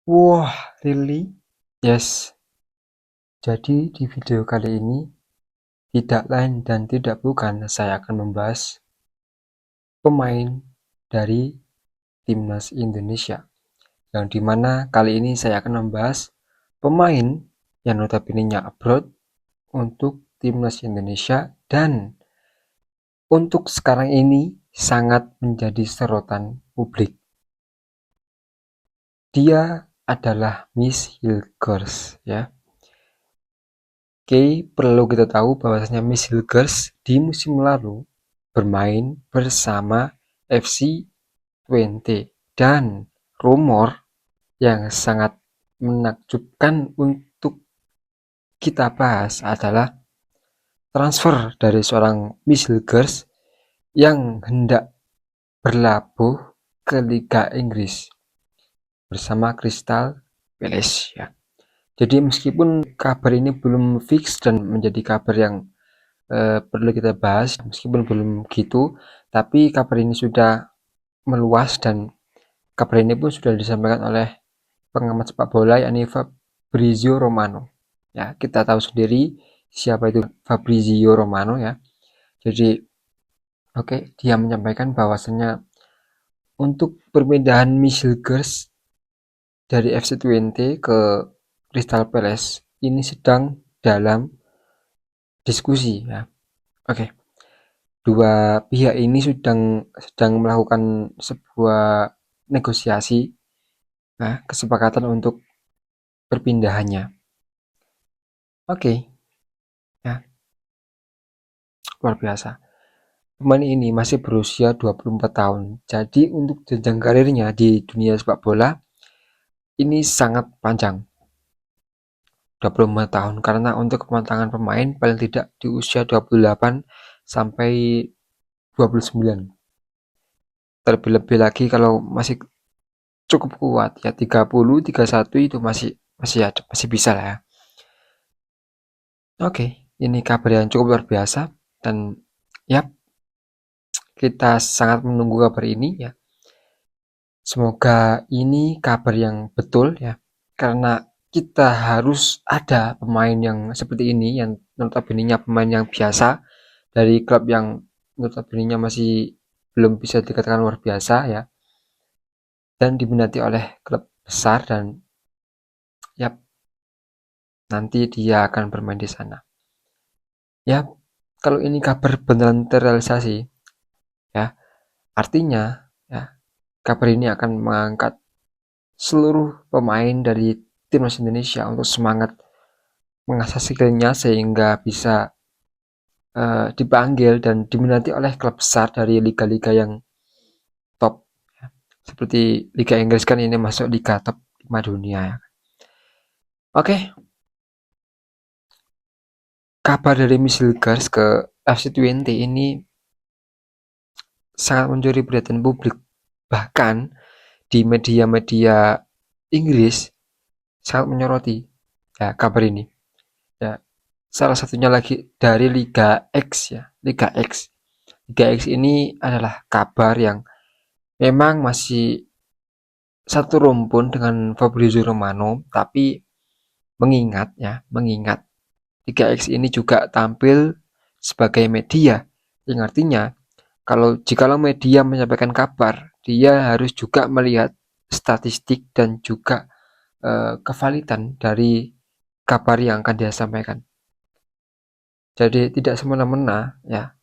Wah, really? Yes. Jadi di video kali ini tidak lain dan tidak bukan saya akan membahas pemain dari timnas Indonesia. Yang dimana kali ini saya akan membahas pemain yang notabene-nya abroad untuk timnas Indonesia dan untuk sekarang ini sangat menjadi sorotan publik. Dia adalah Miss Hilgers, ya. Oke, perlu kita tahu bahwasanya Miss Hilgers di musim lalu bermain bersama FC Twente dan rumor yang sangat menakjubkan untuk kita bahas adalah transfer dari seorang Miss Hilgers yang hendak berlabuh ke Liga Inggris bersama Crystal Palace, ya. Jadi meskipun kabar ini belum fix dan menjadi kabar yang perlu kita bahas, meskipun belum gitu, tapi kabar ini sudah meluas dan kabar ini pun sudah disampaikan oleh pengamat sepak bola yakni Fabrizio Romano. Ya, kita tahu sendiri siapa itu Fabrizio Romano, ya. Jadi, oke, dia menyampaikan bahwasannya untuk perpindahan Michel Gers dari FC Twente ke Crystal Palace ini sedang dalam diskusi, ya. Oke, dua pihak ini sedang melakukan sebuah negosiasi, nah, kesepakatan untuk perpindahannya. Oke, ya, luar biasa. Pemain ini masih berusia 24 tahun. Jadi untuk jenjang karirnya di dunia sepak bola ini sangat panjang. 24 tahun karena untuk kematangan pemain paling tidak di usia 28 sampai 29. Terlebih-lebih lagi kalau masih cukup kuat ya 30, 31 itu masih ada, masih bisa lah, ya. Oke, ini kabar yang cukup luar biasa dan ya kita sangat menunggu kabar ini, ya. Semoga ini kabar yang betul, ya, karena kita harus ada pemain yang seperti ini yang notabene-nya pemain yang biasa dari klub yang notabene-nya masih belum bisa dikatakan luar biasa, ya, dan diminati oleh klub besar dan ya nanti dia akan bermain di sana. Ya, kalau ini kabar beneran terrealisasi, ya, artinya ya kabar ini akan mengangkat seluruh pemain dari timnas Indonesia untuk semangat mengasah skillnya sehingga bisa dipanggil dan diminati oleh klub besar dari liga-liga yang top, ya. Seperti Liga Inggris kan ini masuk liga top 5 dunia, ya. Oke, kabar dari Michel Gers ke FC Twente ini sangat mencuri perhatian publik. Bahkan di media-media Inggris sangat menyoroti, ya, kabar ini. Ya, salah satunya lagi dari Liga X, ya, Liga X. Liga X ini adalah kabar yang memang masih satu rumpun dengan Fabrizio Romano, tapi mengingat Liga X ini juga tampil sebagai media, yang artinya jikalau media menyampaikan kabar, dia harus juga melihat statistik dan juga kevalidan dari kabar yang akan dia sampaikan. Jadi tidak semena-mena, ya,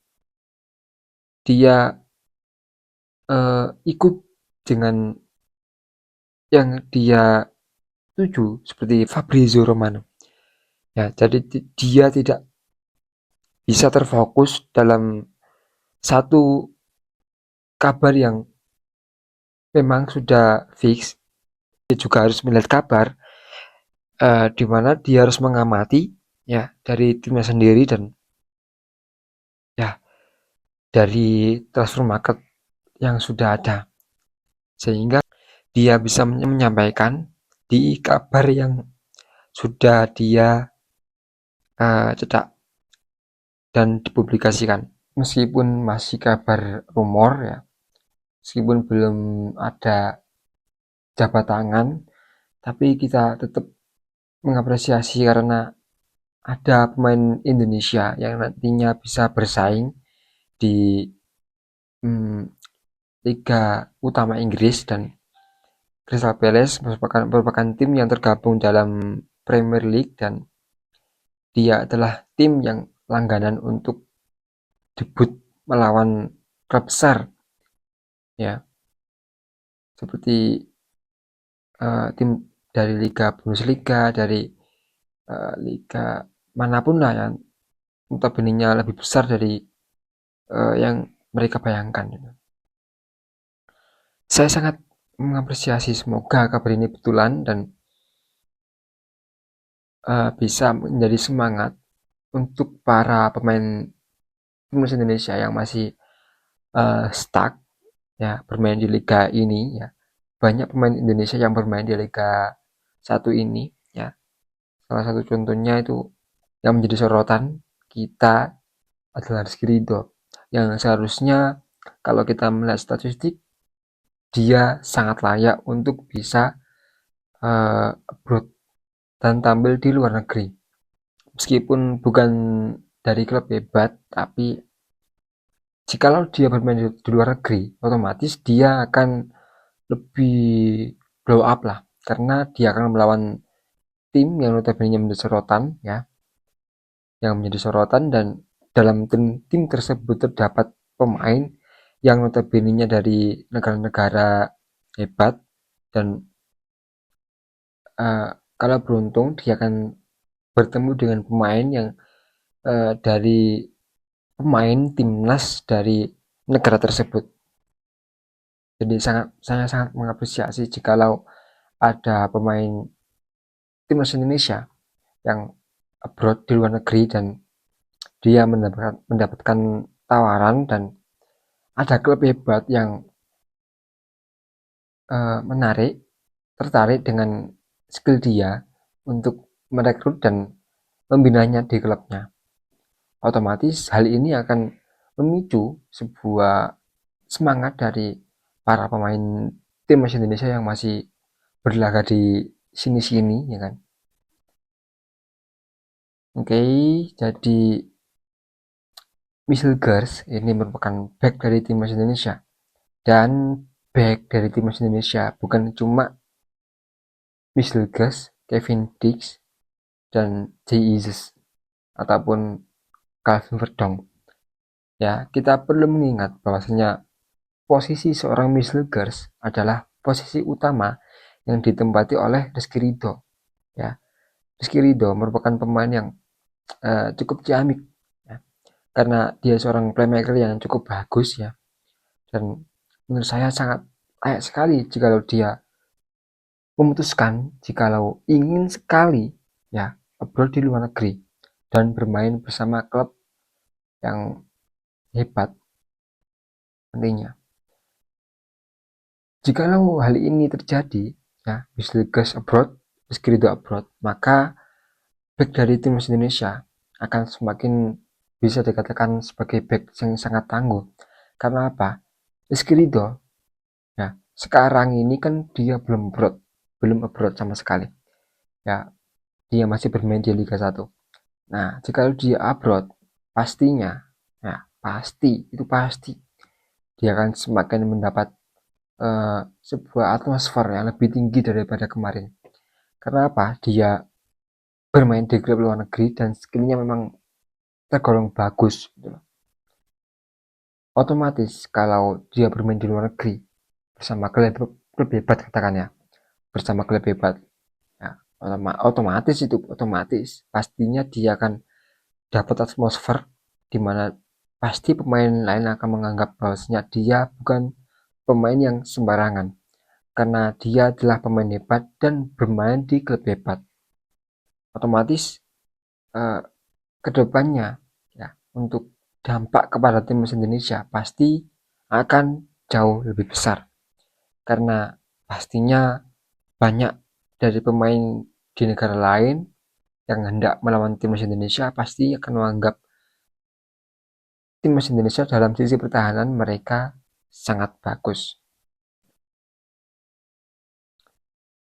dia ikut dengan yang dia tuju seperti Fabrizio Romano. Ya, jadi dia tidak bisa terfokus dalam satu kabar yang memang sudah fix. Dia juga harus melihat kabar di mana dia harus mengamati, ya, dari timnya sendiri dan ya dari transfer market yang sudah ada sehingga dia bisa menyampaikan di kabar yang sudah dia cetak dan dipublikasikan. Meskipun masih kabar rumor, ya, meskipun belum ada jabat tangan, tapi kita tetap mengapresiasi karena ada pemain Indonesia yang nantinya bisa bersaing di hmm, Liga Utama Inggris, dan Crystal Palace merupakan tim yang tergabung dalam Premier League, dan dia adalah tim yang langganan untuk debut melawan klub besar, ya, seperti tim dari Liga Bundesliga, dari liga manapun lah yang notabene lebih besar dari yang mereka bayangkan gitu. Saya sangat mengapresiasi, semoga kabar ini betulan dan bisa menjadi semangat untuk para pemain timnas Indonesia yang masih stuck ya bermain di liga ini ya. Banyak pemain Indonesia yang bermain di Liga 1 ini ya. Salah satu contohnya itu yang menjadi sorotan kita adalah Rizky Ridho, yang seharusnya kalau kita melihat statistik dia sangat layak untuk bisa abroad dan tampil di luar negeri. Meskipun bukan dari klub hebat, tapi jikalau dia bermain di luar negeri, otomatis dia akan lebih blow up lah, karena dia akan melawan tim yang notabene menjadi sorotan ya, dan dalam tim tersebut terdapat pemain yang notabene dari negara-negara hebat, dan kalau beruntung dia akan bertemu dengan pemain yang dari pemain timnas dari negara tersebut. Jadi saya sangat mengapresiasi jikalau ada pemain timnas Indonesia yang abroad di luar negeri dan dia mendapatkan tawaran, dan ada klub hebat yang menarik, tertarik dengan skill dia untuk merekrut dan membinanya di klubnya. Otomatis hal ini akan memicu sebuah semangat dari para pemain timnas Indonesia yang masih berlaga di sini-sini ya kan. Oke, jadi Michel Gers ini merupakan back dari timnas Indonesia, dan back dari timnas Indonesia bukan cuma Michel Gers, Kevin Dix, dan Jay Isis ataupun Calvin Verdong. Ya, kita perlu mengingat bahwasanya posisi seorang Michel Gers adalah posisi utama yang ditempati oleh Rizky Ridho. Ya, Rizky Ridho merupakan pemain yang cukup ciamik ya, karena dia seorang playmaker yang cukup bagus ya, dan menurut saya sangat layak sekali jikalau dia memutuskan jikalau ingin sekali ya abroad di luar negeri dan bermain bersama klub yang hebat nantinya. Jikalau hal ini terjadi ya, misalnya abroad, Rizky Ridho abroad, maka back dari timnas Indonesia akan semakin bisa dikatakan sebagai back yang sangat tangguh. Karena apa? Rizky Ridho ya sekarang ini kan dia belum abroad sama sekali. Ya, dia masih bermain di Liga 1. Nah, jika dia abroad, pastinya ya pasti dia akan semakin mendapat sebuah atmosfer yang lebih tinggi daripada kemarin. Karena apa? Dia bermain di klub luar negeri dan skillnya memang tergolong bagus gitu. Otomatis kalau dia bermain di luar negeri bersama klub hebat, katakan ya, bersama klub hebat ya, otomatis pastinya dia akan dapat atmosfer di mana pasti pemain lain akan menganggap bahwasanya dia bukan pemain yang sembarangan, karena dia adalah pemain hebat dan bermain di klub hebat. Otomatis eh, kedepannya ya untuk dampak kepada timnas Indonesia pasti akan jauh lebih besar, karena pastinya banyak dari pemain di negara lain yang hendak melawan timnas Indonesia pasti akan menganggap timnas Indonesia dalam sisi pertahanan mereka sangat bagus.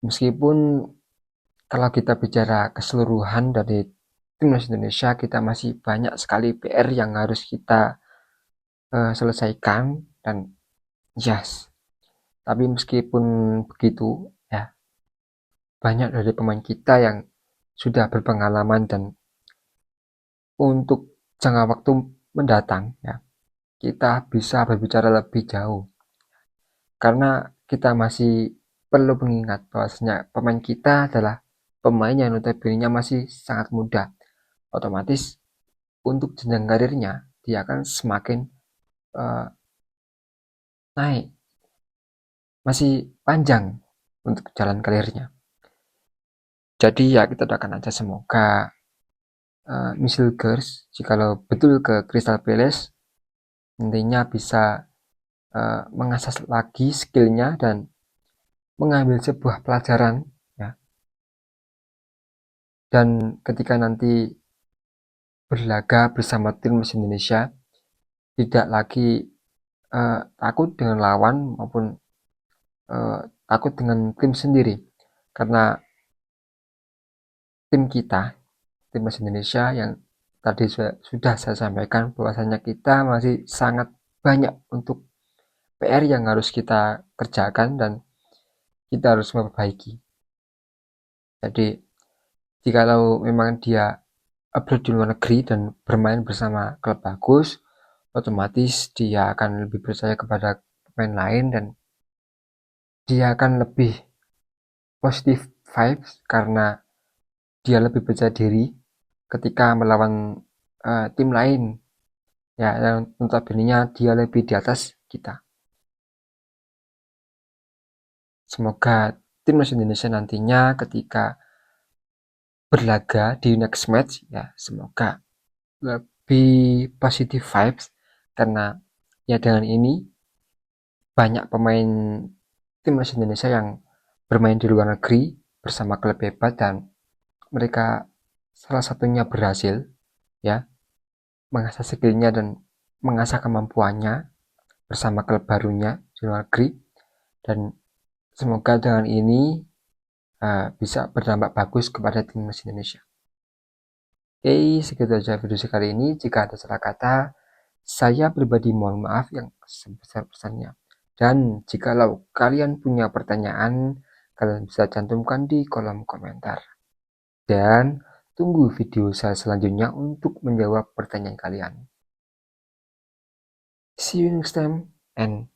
Meskipun kalau kita bicara keseluruhan dari timnas Indonesia, kita masih banyak sekali PR yang harus kita selesaikan dan yes. Tapi meskipun begitu, ya banyak dari pemain kita yang sudah berpengalaman dan untuk jangka waktu mendatang, ya kita bisa berbicara lebih jauh karena kita masih perlu mengingat bahwasanya pemain kita adalah pemain yang notabene masih sangat muda. Otomatis untuk jenjang karirnya dia akan semakin uh, naik, masih panjang untuk jalan karirnya. Jadi ya kita doakan aja semoga Michel Gers jikalau betul ke Crystal Palace nantinya bisa mengasah lagi skillnya dan mengambil sebuah pelajaran, ya, dan ketika nanti berlaga bersama timnas Indonesia tidak lagi takut dengan lawan maupun takut dengan tim sendiri karena tim kita timnas Indonesia yang tadi sudah saya sampaikan bahwasanya kita masih sangat banyak untuk PR yang harus kita kerjakan dan kita harus memperbaiki. Jadi jikalau memang dia upload di luar negeri dan bermain bersama klub bagus, otomatis dia akan lebih percaya kepada pemain lain dan dia akan lebih positif vibes karena dia lebih percaya diri ketika melawan tim lain, ya yang notabene dia lebih di atas kita. Semoga timnas Indonesia nantinya ketika berlaga di next match, ya semoga lebih positif vibes karena ya dengan ini banyak pemain timnas Indonesia yang bermain di luar negeri bersama klub hebat dan mereka salah satunya berhasil, ya, mengasah skillnya dan mengasah kemampuannya bersama klub barunya di luar negeri dan semoga dengan ini bisa berdampak bagus kepada timnas Indonesia. Oke, segitu aja video sekali ini. Jika ada salah kata, saya pribadi mohon maaf yang sebesar-besarnya. Dan jikalau kalian punya pertanyaan, kalian bisa cantumkan di kolom komentar. Dan tunggu video saya selanjutnya untuk menjawab pertanyaan kalian. See you next time and